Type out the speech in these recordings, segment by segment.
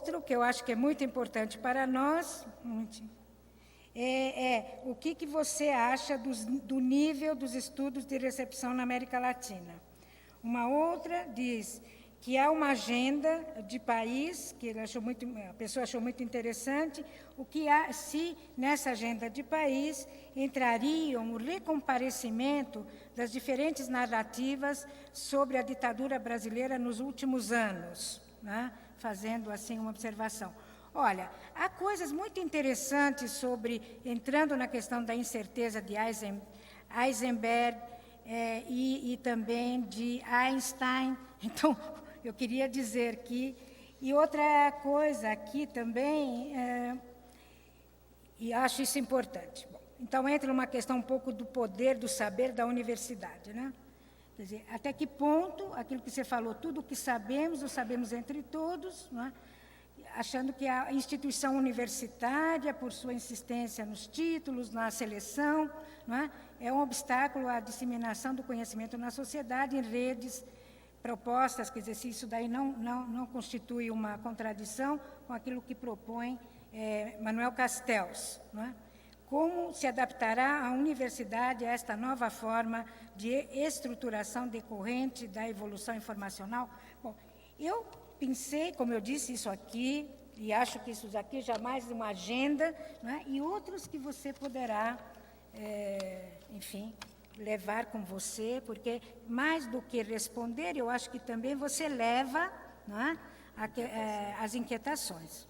outro que eu acho que é muito importante para nós o que você acha do nível dos estudos de recepção na América Latina. Uma outra diz que há uma agenda de país, que a pessoa achou muito interessante, se nessa agenda de país entrariam o recomparecimento das diferentes narrativas sobre a ditadura brasileira nos últimos anos, né? Fazendo assim uma observação. Olha, há coisas muito interessantes entrando na questão da incerteza de Heisenberg e também de Einstein. Então, eu queria dizer que... E outra coisa aqui também, e acho isso importante. Bom, então, entra uma questão um pouco do poder do saber da universidade, né? Quer dizer, até que ponto, aquilo que você falou, tudo o que sabemos, o sabemos entre todos, não é? Achando que a instituição universitária, por sua insistência nos títulos, na seleção, não é um obstáculo à disseminação do conhecimento na sociedade, em redes propostas, quer dizer, se isso daí não constitui uma contradição com aquilo que propõe Manuel Castells, não é? Como se adaptará a universidade a esta nova forma de estruturação decorrente da evolução informacional? Bom, eu pensei, como eu disse, isso aqui, e acho que isso aqui jamais uma agenda, né? E outros que você poderá, enfim, levar com você, porque mais do que responder, eu acho que também você leva, né, as inquietações.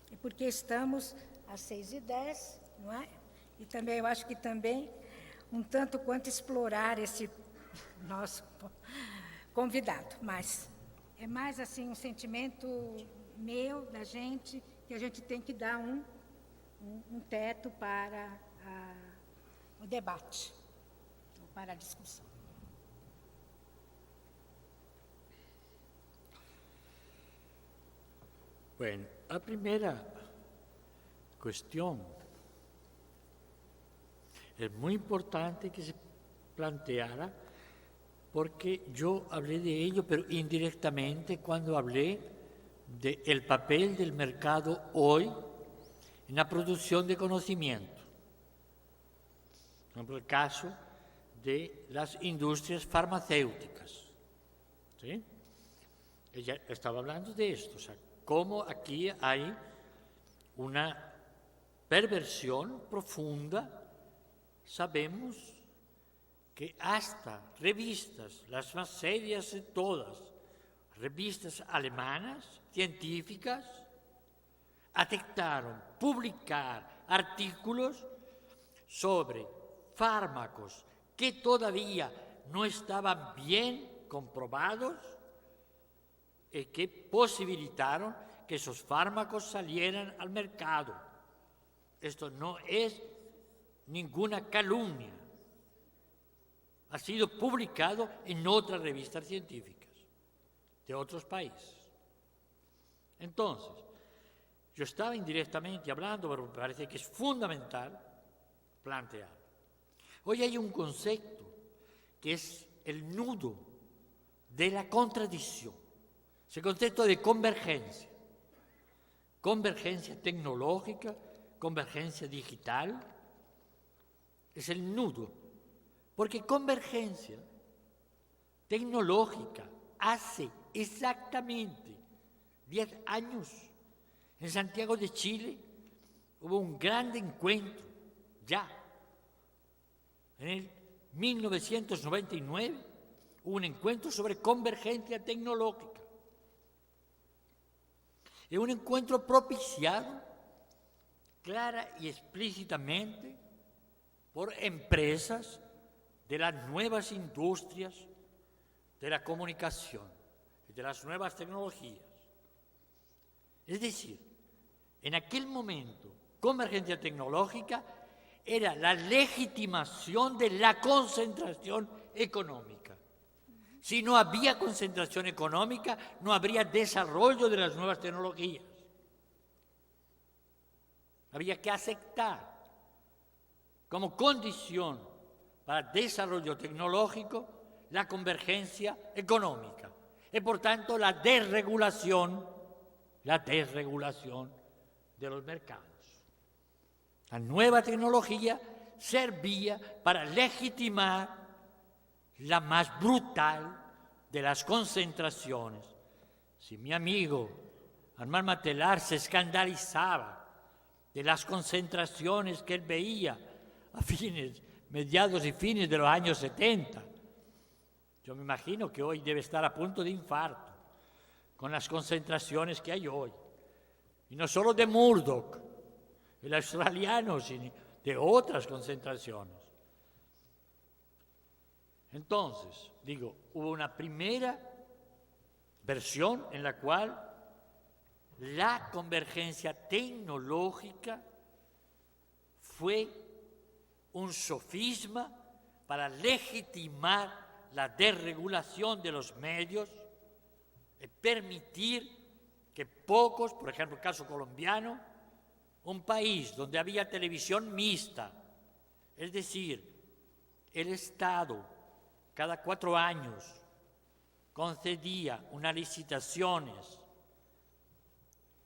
E porque estamos às 6h10, não é? E também eu acho que também um tanto quanto explorar esse nosso convidado, mas é mais assim um sentimento meu, da gente, que a gente tem que dar um teto para o debate, ou para a discussão. Bueno, a primeira questão é muito importante que se planteara, porque yo hablé de ello, pero indirectamente cuando hablé del papel del mercado hoy en la producción de conocimiento. Por ejemplo, el caso de las industrias farmacéuticas. ¿Sí? Ella estaba hablando de esto, o sea, cómo aquí hay una perversión profunda. Sabemos que hasta revistas, las más serias de todas, revistas alemanas, científicas, aceptaron publicar artículos sobre fármacos que todavía no estaban bien comprobados y que posibilitaron que esos fármacos salieran al mercado. Esto no es ninguna calumnia. Ha sido publicado en otras revistas científicas de otros países. Entonces, yo estaba indirectamente hablando, pero me parece que es fundamental plantear. Hoy hay un concepto que es el nudo de la contradicción, ese concepto de convergencia. Convergencia tecnológica, convergencia digital, es el nudo. Porque convergencia tecnológica hace exactamente 10 años en Santiago de Chile hubo un gran encuentro, ya. En el 1999 hubo un encuentro sobre convergencia tecnológica. Es un encuentro propiciado clara y explícitamente por empresas de las nuevas industrias de la comunicación y de las nuevas tecnologías. Es decir, en aquel momento, convergencia tecnológica era la legitimación de la concentración económica. Si no había concentración económica, no habría desarrollo de las nuevas tecnologías. Había que aceptar como condición para el desarrollo tecnológico la convergencia económica y, por tanto, la desregulación la desregulación de los mercados. La nueva tecnología servía para legitimar la más brutal de las concentraciones. Si mi amigo Armand Matelar se escandalizaba de las concentraciones que él veía a mediados y fines de los años 70, yo me imagino que hoy debe estar a punto de infarto con las concentraciones que hay hoy. Y no solo de Murdoch, el australiano, sino de otras concentraciones. Entonces, digo, hubo una primera versión en la cual la convergencia tecnológica fue un sofisma para legitimar la desregulación de los medios y permitir que pocos, por ejemplo el caso colombiano, un país donde había televisión mixta, es decir, el Estado cada 4 años concedía unas licitaciones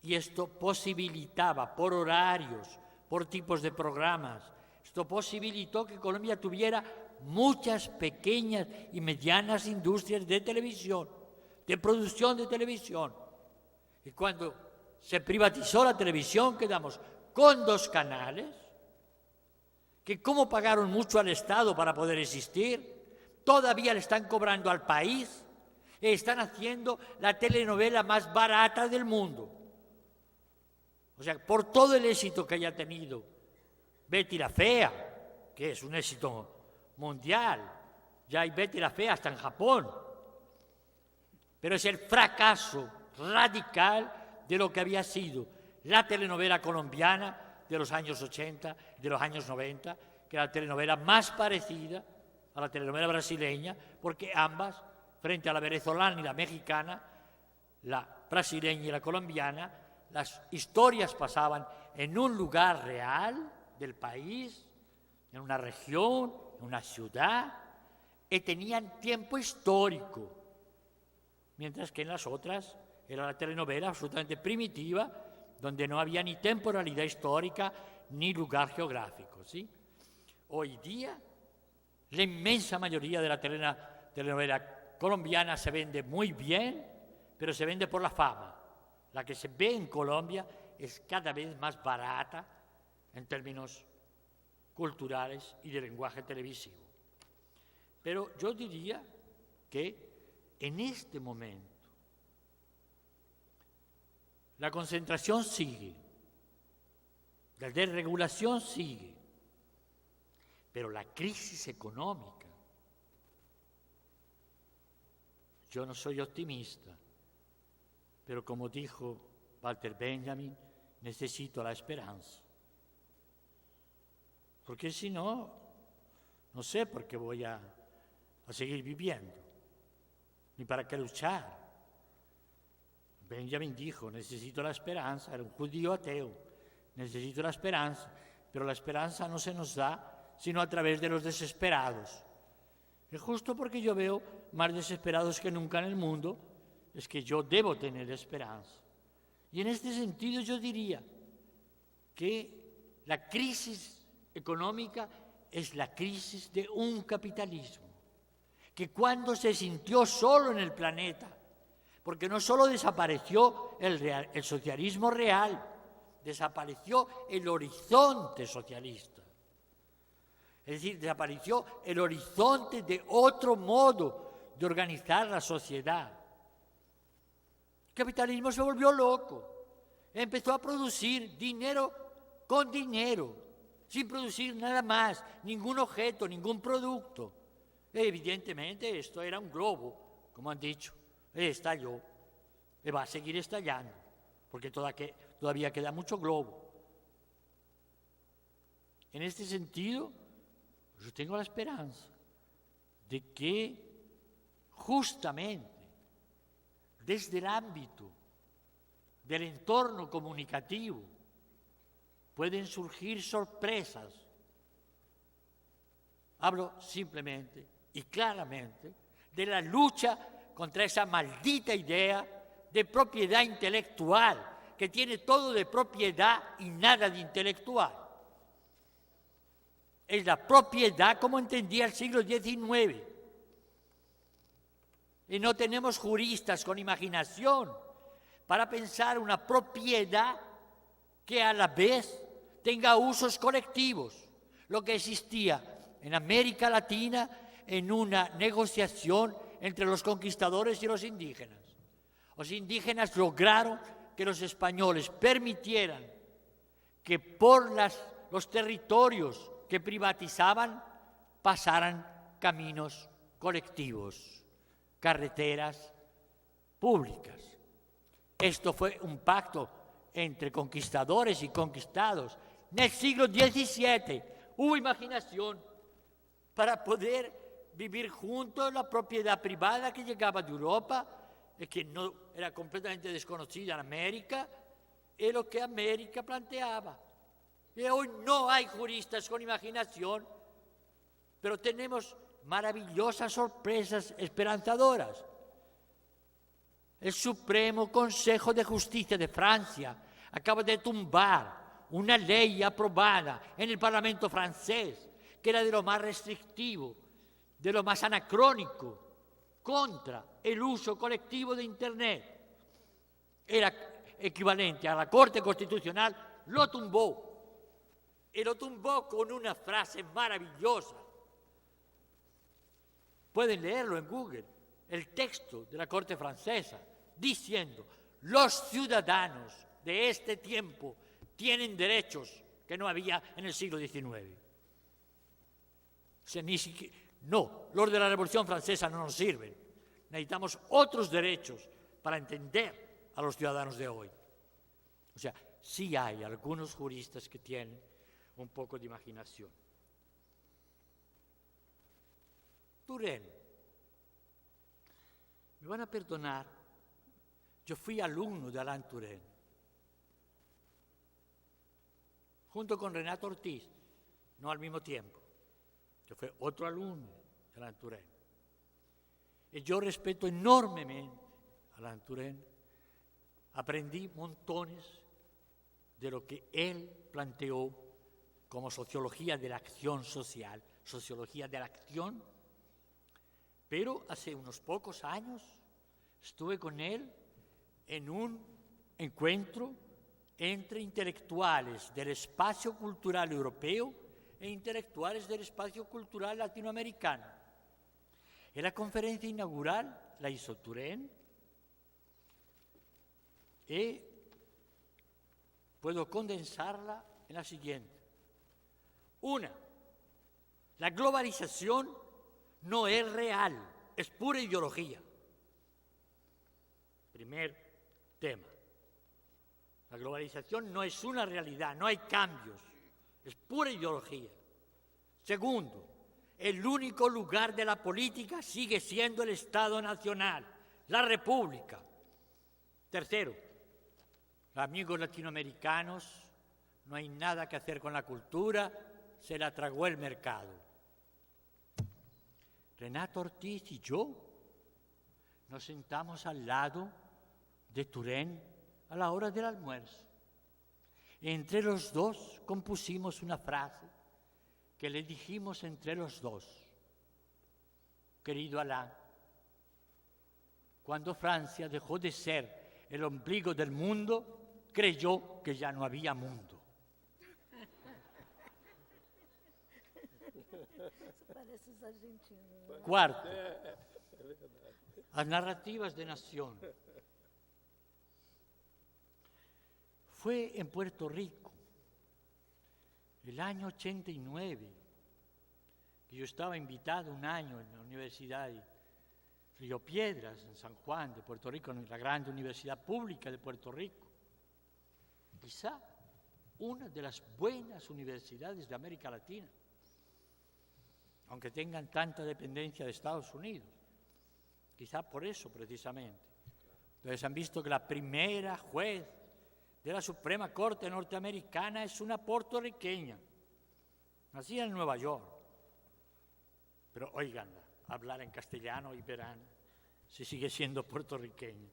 y esto posibilitaba por horarios, por tipos de programas, esto posibilitó que Colombia tuviera muchas pequeñas y medianas industrias de televisión, de producción de televisión. Y cuando se privatizó la televisión quedamos con 2 canales, que como pagaron mucho al Estado para poder existir, todavía le están cobrando al país y están haciendo la telenovela más barata del mundo. O sea, por todo el éxito que haya tenido Betty la Fea, que es un éxito mundial, ya hay Betty la Fea hasta en Japón, pero es el fracaso radical de lo que había sido la telenovela colombiana de los años 80, de los años 90, que era la telenovela más parecida a la telenovela brasileña, porque ambas, frente a la venezolana y la mexicana, la brasileña y la colombiana, las historias pasaban en un lugar real del país, en una región, en una ciudad, y tenían tiempo histórico, mientras que en las otras era la telenovela absolutamente primitiva, donde no había ni temporalidad histórica ni lugar geográfico, ¿sí? Hoy día, la inmensa mayoría de la telenovela colombiana se vende muy bien, pero se vende por la fama. La que se ve en Colombia es cada vez más barata en términos culturales y de lenguaje televisivo. Pero yo diría que en este momento la concentración sigue, la desregulación sigue, pero la crisis económica, yo no soy optimista, pero como dijo Walter Benjamin, necesito la esperanza. Porque si no, no sé por qué voy a seguir viviendo, ni para qué luchar. Benjamin dijo, necesito la esperanza, era un judío ateo, necesito la esperanza, pero la esperanza no se nos da sino a través de los desesperados. Y justo porque yo veo más desesperados que nunca en el mundo, es que yo debo tener esperanza. Y en este sentido yo diría que la crisis económica es la crisis de un capitalismo, que cuando se sintió solo en el planeta, porque no solo desapareció el socialismo real, desapareció el horizonte socialista. Es decir, desapareció el horizonte de otro modo de organizar la sociedad. El capitalismo se volvió loco, empezó a producir dinero con dinero, sin producir nada más, ningún objeto, ningún producto. Evidentemente esto era un globo, como han dicho, estalló, y va a seguir estallando, porque todavía queda mucho globo. En este sentido, yo tengo la esperanza de que justamente desde el ámbito del entorno comunicativo pueden surgir sorpresas. Hablo simplemente y claramente de la lucha contra esa maldita idea de propiedad intelectual que tiene todo de propiedad y nada de intelectual. Es la propiedad como entendía el siglo XIX. Y no tenemos juristas con imaginación para pensar una propiedad que a la vez tenga usos colectivos, lo que existía en América Latina en una negociación entre los conquistadores y los indígenas. Los indígenas lograron que los españoles permitieran que por los territorios que privatizaban pasaran caminos colectivos, carreteras públicas. Esto fue un pacto entre conquistadores y conquistados. En el siglo XVII hubo imaginación para poder vivir juntos la propiedad privada que llegaba de Europa y que no era completamente desconocida en América, y lo que América planteaba. Y hoy no hay juristas con imaginación, pero tenemos maravillosas sorpresas esperanzadoras. El Supremo Consejo de Justicia de Francia acaba de tumbar una ley aprobada en el Parlamento francés, que era de lo más restrictivo, de lo más anacrónico, contra el uso colectivo de Internet. Era equivalente a la Corte Constitucional, lo tumbó. Y lo tumbó con una frase maravillosa. Pueden leerlo en Google, el texto de la Corte francesa, diciendo: los ciudadanos de este tiempo tienen derechos que no había en el siglo XIX. O sea, no, los de la Revolución Francesa no nos sirven. Necesitamos otros derechos para entender a los ciudadanos de hoy. O sea, sí hay algunos juristas que tienen un poco de imaginación. Turén. Me van a perdonar, yo fui alumno de Alain Turén, junto con Renato Ortiz, no al mismo tiempo. Yo fui otro alumno de Alain Turén. Y yo respeto enormemente a Alain Turén. Aprendí montones de lo que él planteó como sociología de la acción social, sociología de la acción. Pero hace unos pocos años estuve con él en un encuentro entre intelectuales del espacio cultural europeo e intelectuales del espacio cultural latinoamericano. En la conferencia inaugural la hizo Turén y puedo condensarla en la siguiente. Una, la globalización no es real, es pura ideología. Primer tema. La globalización no es una realidad, no hay cambios, es pura ideología. Segundo, el único lugar de la política sigue siendo el Estado Nacional, la República. Tercero, amigos latinoamericanos, no hay nada que hacer con la cultura, se la tragó el mercado. Renato Ortiz y yo nos sentamos al lado de Turén a la hora del almuerzo. Entre los dos compusimos una frase que le dijimos entre los dos. Querido Alain, cuando Francia dejó de ser el ombligo del mundo, creyó que ya no había mundo. Parece os argentinos. Cuarto, las narrativas de nación. Fue en Puerto Rico, el año 89, que yo estaba invitado un año en la Universidad de Río Piedras, en San Juan de Puerto Rico, en la grande universidad pública de Puerto Rico. Quizá una de las buenas universidades de América Latina, aunque tengan tanta dependencia de Estados Unidos. Quizá por eso, precisamente. Ustedes han visto que la primera juez de la Suprema Corte norteamericana es una puertorriqueña, nacida en Nueva York. Pero óiganla hablar en castellano y verán si sigue siendo puertorriqueña.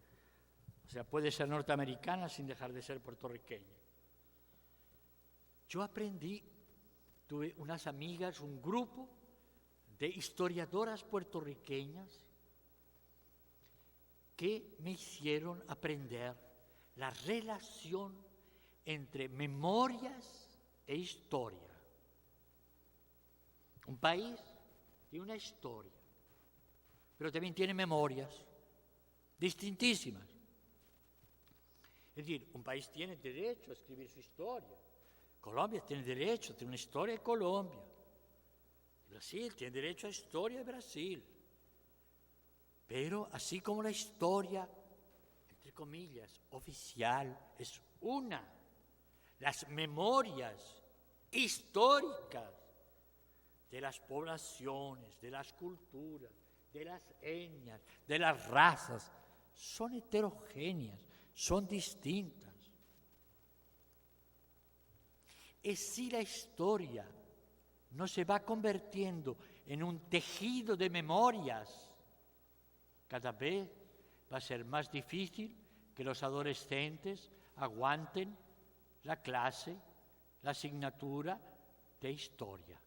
O sea, puede ser norteamericana sin dejar de ser puertorriqueña. Yo aprendí, tuve unas amigas, un grupo de historiadoras puertorriqueñas que me hicieron aprender la relación entre memorias e historia. Un país tiene una historia, pero también tiene memorias distintísimas. Es decir, un país tiene derecho a escribir su historia. Colombia tiene derecho a tener una historia de Colombia. Brasil tiene derecho a historia de Brasil. Pero así como la historia, entre comillas, oficial es una, las memorias históricas de las poblaciones, de las culturas, de las etnias, de las razas, son heterogéneas, son distintas. Y si la historia no se va convirtiendo en un tejido de memorias, cada vez va a ser más difícil que los adolescentes aguanten la clase, la asignatura de historia.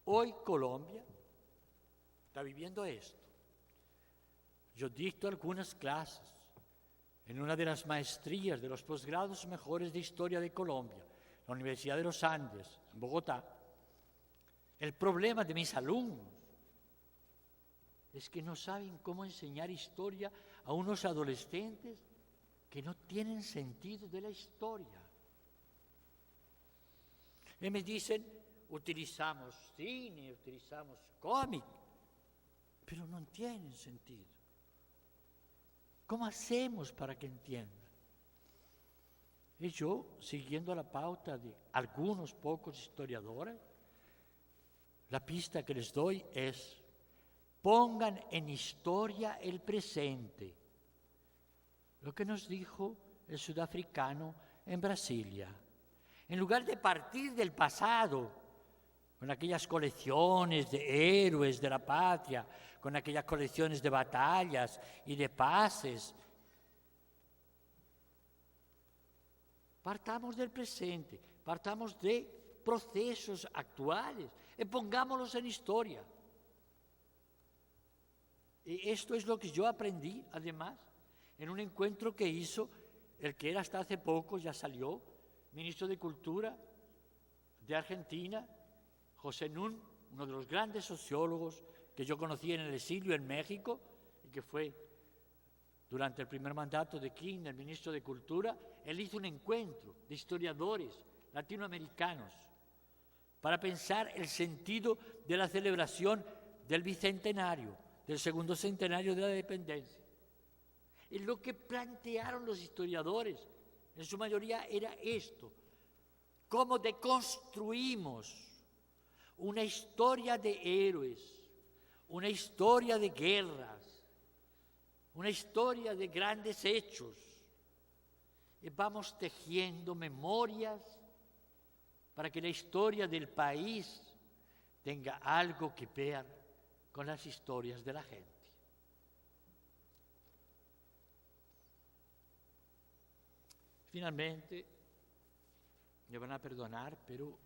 Hoy Colombia está viviendo esto. Yo dicto algunas clases en una de las maestrías de los posgrados mejores de historia de Colombia, la Universidad de los Andes, en Bogotá. El problema de mis alumnos es que no saben cómo enseñar historia a unos adolescentes que no tienen sentido de la historia. Y me dicen, utilizamos cine, utilizamos cómic, pero no tienen sentido. ¿Cómo hacemos para que entiendan? Y yo, siguiendo la pauta de algunos pocos historiadores, la pista que les doy es: pongan en historia el presente. Lo que nos dijo el sudafricano en Brasilia. En lugar de partir del pasado, con aquellas colecciones de héroes de la patria, con aquellas colecciones de batallas y de paces, partamos del presente, partamos de procesos actuales y pongámoslos en historia. Y esto es lo que yo aprendí, además, en un encuentro que hizo el que era hasta hace poco, ya salió, ministro de Cultura de Argentina, José Nun, uno de los grandes sociólogos que yo conocí en el exilio en México y que fue durante el primer mandato de Kirchner, ministro de Cultura. Él hizo un encuentro de historiadores latinoamericanos para pensar el sentido de la celebración del bicentenario, del segundo centenario de la independencia. Y lo que plantearon los historiadores, en su mayoría, era esto: cómo deconstruimos una historia de héroes, una historia de guerras, una historia de grandes hechos, y vamos tejiendo memorias para que la historia del país tenga algo que ver con las historias de la gente. Finalmente, me van a perdonar, pero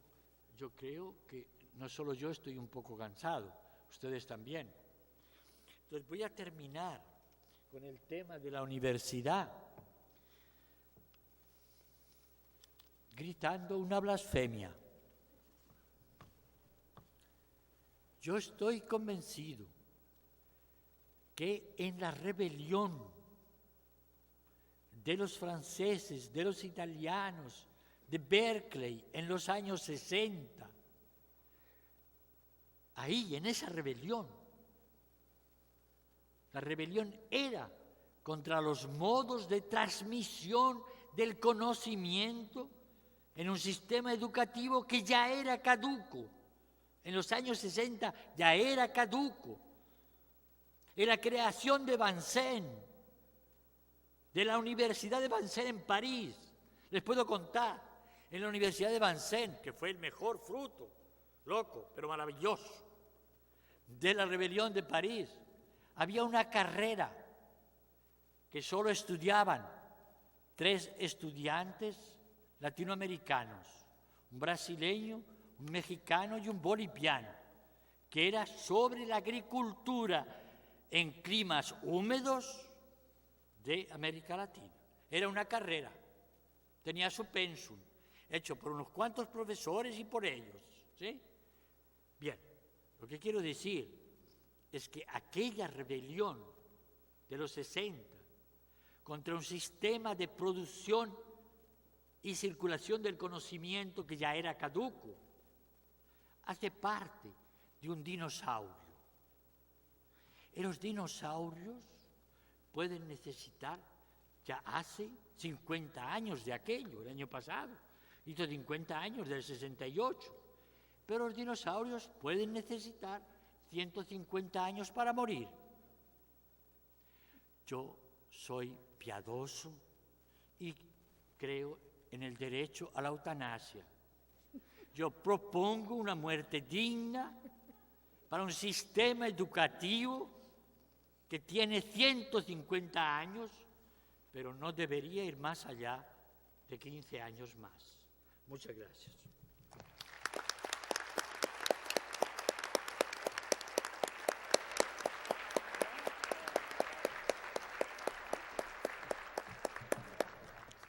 yo creo que no solo yo estoy un poco cansado, ustedes también. Entonces voy a terminar con el tema de la universidad, gritando una blasfemia. Yo estoy convencido que en la rebelión de los franceses, de los italianos, de Berkeley en los años 60, ahí en esa rebelión, la rebelión era contra los modos de transmisión del conocimiento en un sistema educativo que ya era caduco. En los años 60 ya era caduco. En la creación de Vincennes, de la Universidad de Vincennes en París, les puedo contar, en la Universidad de Vincennes, que fue el mejor fruto, loco, pero maravilloso, de la rebelión de París, había una carrera que solo estudiaban 3 estudiantes latinoamericanos, un brasileño, un mexicano y un boliviano, que era sobre la agricultura en climas húmedos de América Latina. Era una carrera, tenía su pensum, hecho por unos cuantos profesores y por ellos, ¿sí? Bien, lo que quiero decir es que aquella rebelión de los 60 contra un sistema de producción y circulación del conocimiento que ya era caduco, hace parte de un dinosaurio. Y los dinosaurios pueden necesitar, ya hace 50 años de aquello, el año pasado, hizo 50 años del 68, pero los dinosaurios pueden necesitar 150 años para morir. Yo soy piadoso y creo en el derecho a la eutanasia. Yo propongo una muerte digna para un sistema educativo que tiene 150 años, pero no debería ir más allá de 15 años más. Muchas gracias.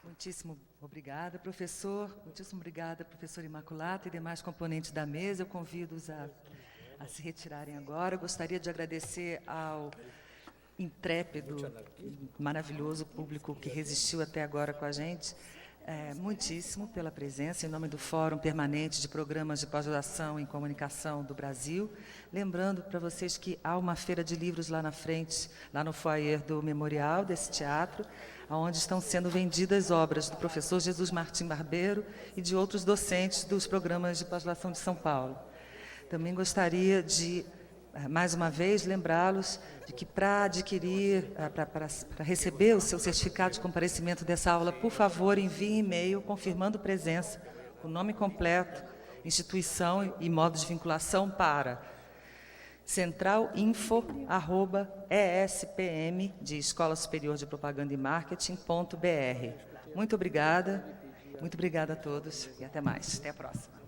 Muitíssimo obrigada, professor. Muitíssimo obrigada, professora Imaculata e demais componentes da mesa. Eu convido-os a se retirarem agora. Eu gostaria de agradecer ao intrépido, maravilhoso público que resistiu até agora com a gente, muitíssimo pela presença, em nome do Fórum Permanente de Programas de Pós-Graduação em Comunicação do Brasil. Lembrando para vocês que há uma feira de livros lá na frente, lá no foyer do memorial desse teatro, onde estão sendo vendidas obras do professor Jesus Martim Barbeiro e de outros docentes dos programas de pós-graduação de São Paulo. Também gostaria de, mais uma vez, lembrá-los de que para adquirir, para receber o seu certificado de comparecimento dessa aula, por favor, envie e-mail confirmando presença, o nome completo, instituição e modo de vinculação para centralinfo@espm, de Escola Superior de Propaganda e Marketing.br. Muito obrigada a todos e até mais. Até a próxima.